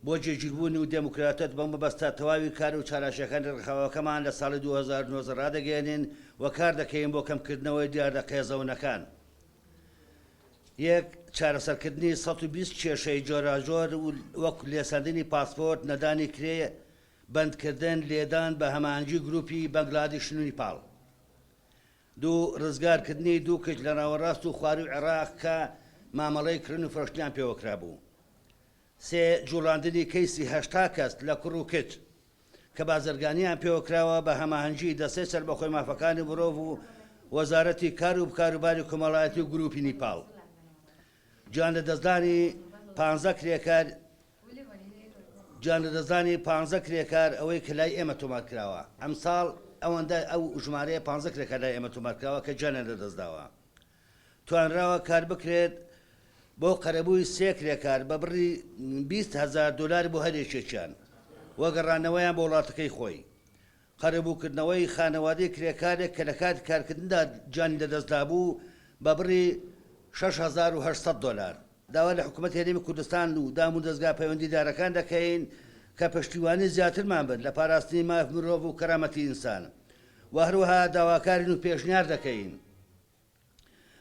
بۆ جێگیربوونی و دموکراتەت بەم بەستە تەواوی کار و چارەشەکانی ڕێکخراوەکەمان لە ساڵی 2009 ڕادەگەێنین و کار دەکەین بۆ کەمکردنەوەی دیاردەقێزەونەکان. یەک چارەسەرکردنی 120 کێشەی جۆراجۆر وەک لێسەندنی پاسپۆرت، نەدانی کرێ، بەندکردن لێدان بە هەمانگی گروپی بەنگلادیش و نیپاڵ. دوو ڕزگارکردنی دوو کەچ لە ناوەڕاست و خواروی عێراق کە مامەڵەی کردن و فرۆشتیان پێوەکرا بوو. سێ جوڵاندنی کەیسی 80 کەس لە کوڕ و کچ کە بازرگانیان پێوەکراوە بە هەماهەنگی دەستەی سەربەخۆی مافەکانی مرۆڤ و وەزارەتی کار و بکاروباری کۆمەڵایەتی و گروپی نیپاڵ. جان لەدەستدانی 15 کرێکار ئەوەی کە لای ئێمە تۆمار کراوە. ئەم ساڵ ئەوەندە ئەو ژمارەیە 15 کرێکار لای ئێمە تۆمار کراوە کە جانیان لەدەستداوە. توانراوە کار بکرێت بۆ قەرەبووی 3 کرێکار بە بڕی 20,000 دلار بۆ هەرێکێکیان وەگەڕانەوەیان بۆ وڵاتەکەی خۆی. قەرەبووکردنەوەی خانەوادەی کرێکارێک کە لە کاتی کارکردندا جانی لەدەستدا بوو بە بڕی 6,800 دلار. داوا لە حکوومەت هێرێمی کوردستان و دام و دەستگا پەیوەندیدارەکان دەکەین کە پشتیوانی زیاترمان بن لە پاراستنی ماف مرۆڤ و کەرامەتی ئینسان. و هەروەها داواکارین و پێشنیار دەکەین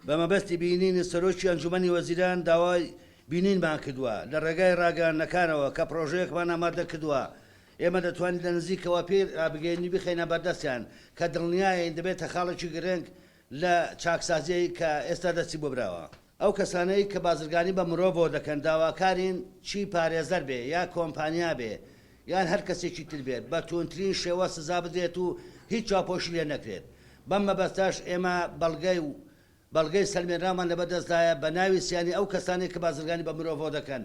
بە مەبەستی بینینی سەرۆکی ئەنجومەنی وەزیران داوای بینینمان کردووە لە ڕێگای ڕاگەاندنەکانەوە کە پرۆژەیەکمان ئامادە کردووە. ئێمە دەتوانین لە نزیکەوە پێ بگەینی بخەینە بەردەستیان کە دڵنیاین دەبێتە خاڵێکی گرنگ لە چاکسازیی کە ئێستا دەستی بۆ براوە. ئەو کەسانەی کە بازرگانی بە مرۆڤەوە دەکەن داواکارین چی پارێزەر بێ یا کۆمپانیا بێ یان هەر کەسێکی تر بێت بە تونترین شێوە سزا بدرێت و هیچ چاپۆشی لێ نەکرێت. بەم مەبەستاش ئێمە بەڵگەی سەلمێنرامان لەبەردەستدایە بە ناوی سیانی ئەو کەسانی کە بازرگانی بە مرۆڤەوە دەکەن.